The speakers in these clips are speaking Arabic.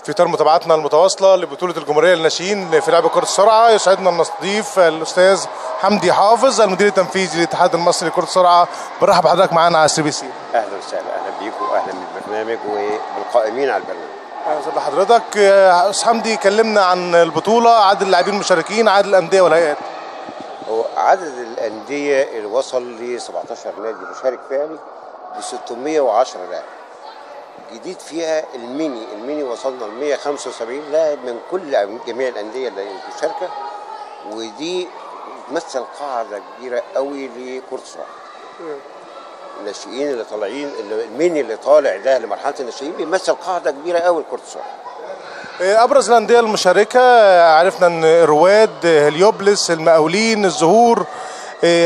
في اطار متابعتنا المتواصله لبطوله الجمهوريه للناشئين في لعب كره السرعه، يسعدنا ان نستضيف الاستاذ حمدي حافظ المدير التنفيذي للاتحاد المصري لكره السرعه. برحب بحضرتك معانا على CBC. اهلا وسهلا، اهلا بيكم واهلا بالبرنامج وبالقائمين على البرنامج. اهلا وسهلا بحضرتك. استاذ حمدي، كلمنا عن البطوله، عدد اللاعبين المشاركين، عدد الانديه والهيئات. هو عدد الانديه اللي وصل ل 17 نادي مشارك فعلي ب 610 لاعب. جديد فيها الميني وصلنا ل 175 لاعب من جميع الانديه اللي مشاركه، ودي بتمثل قاعده كبيره قوي لكره السرعه. الناشئين اللي طالعين، الميني اللي طالع ده لمرحله الناشئين بيمثل قاعده كبيره قوي لكره السرعه. ابرز الانديه المشاركه عرفنا ان الرواد، هليوبلس، المقاولين، الزهور.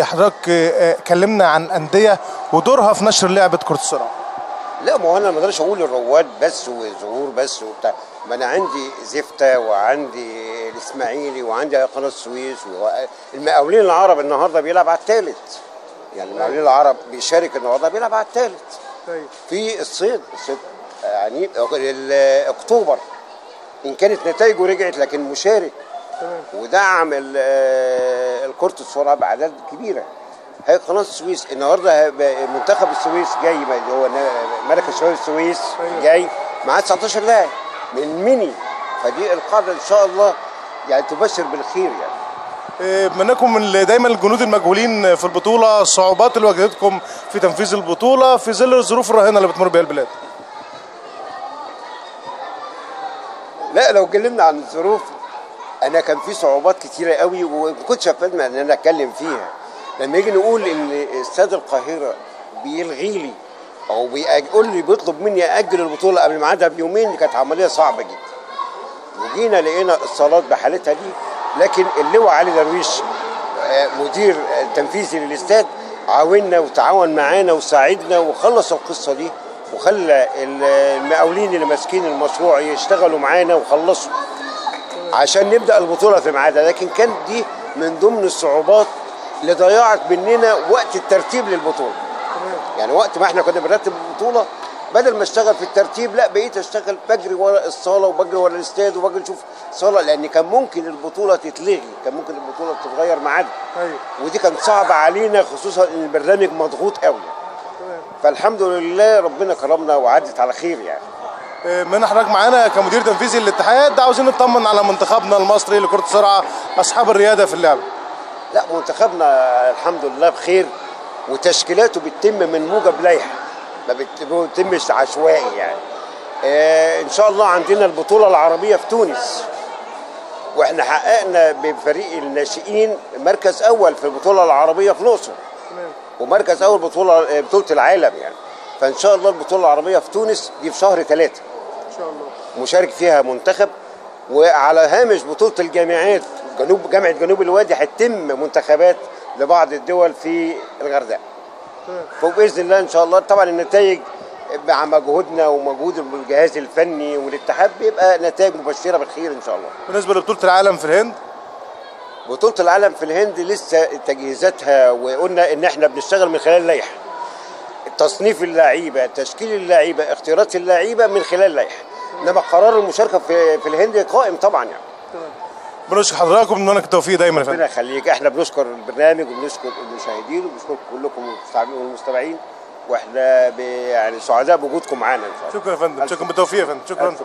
حضرتك كلمنا عن انديه ودورها في نشر لعبه كره السرعه. لا، ما هو انا ما اقدرش اقول الرواد بس والزهور بس وبتاع، ما انا عندي زفته وعندي الاسماعيلي وعندي قناه السويس والمقاولين العرب النهارده بيلعب على الثالث. يعني المقاولين العرب بيشارك النهارده بيلعب على الثالث. في الصيد يعني اكتوبر ان كانت نتائجه رجعت لكن مشارك ودعم الكرة السرعه باعداد كبيره. هي قناه السويس النهارده منتخب السويس جاي، هو ملك شباب السويس جاي معاه 19 لاعب من الميني، فدي القاعده ان شاء الله يعني تبشر بالخير. يعني بما انكم دايما الجنود المجهولين في البطوله، الصعوبات اللي واجهتكم في تنفيذ البطوله في ظل الظروف الراهنه اللي بتمر بها البلاد. لا، لو اتكلمنا عن الظروف انا كان في صعوبات كتيره قوي وما كنتش افهم ان انا اتكلم فيها. لما يجي نقول ان استاد القاهره بيلغي لي او بيقول لي بيطلب مني اجل البطوله قبل ميعادها بيومين، دي كانت عمليه صعبه جدا. وجينا لقينا الصالات بحالتها دي، لكن اللواء علي درويش مدير التنفيذي للاستاد عاوننا وتعاون معانا وساعدنا وخلص القصه دي، وخلى المقاولين اللي ماسكين المشروع يشتغلوا معانا وخلصوا عشان نبدا البطوله في ميعادها. لكن كان دي من ضمن الصعوبات اللي ضيعت مننا وقت الترتيب للبطوله. يعني وقت ما احنا كنا بنرتب البطوله، بدل ما اشتغل في الترتيب لا بقيت اشتغل بجري ورا الصاله وبجري ورا الاستاد وبجري اشوف صاله، لان كان ممكن البطوله تتلغي، كان ممكن البطوله تتغير ميعادها. ودي كانت صعبه علينا، خصوصا ان البرنامج مضغوط قوي. فالحمد لله ربنا كرمنا وعدت على خير. يعني من حضرتك معانا كمدير تنفيذي للاتحاد، عاوزين نطمن على منتخبنا المصري لكره السرعه اصحاب الرياده في اللعبه. لا، منتخبنا الحمد لله بخير، وتشكيلاته بتتم من موجب لائحه، ما بتتمش عشوائي. يعني ان شاء الله عندنا البطوله العربيه في تونس، واحنا حققنا بفريق الناشئين مركز اول في البطوله العربيه في الاقصر، ومركز اول بطوله العالم. يعني فان شاء الله البطوله العربيه في تونس دي في شهر 3 ان شاء الله مشارك فيها منتخب. وعلى هامش بطوله الجامعات جامعه جنوب الوادي هتتم منتخبات لبعض الدول في الغردقه. وباذن الله ان شاء الله طبعا النتائج مع مجهودنا ومجهود الجهاز الفني والاتحاد بيبقى نتائج مبشره بالخير ان شاء الله. بالنسبه لبطوله العالم في الهند، بطوله العالم في الهند لسه تجهيزاتها، وقلنا ان احنا بنشتغل من خلال لائحه تصنيف اللعيبه، تشكيل اللعيبه، اختيارات اللعيبه من خلال لائحه، انما قرار المشاركه في الهند قائم طبعا. يعني بنشكر حضراتكم وبنتمنى لك التوفيق دايما يا فندم. ربنا يخليك. احنا بنشكر البرنامج وبنشكر المشاهدين وبنشكر كلكم والمستمعين، واحنا يعني سعداء بوجودكم معانا ان شاء الله. شكرا يا فندم، شكرا بالتوفيق يا فندم. شكرا.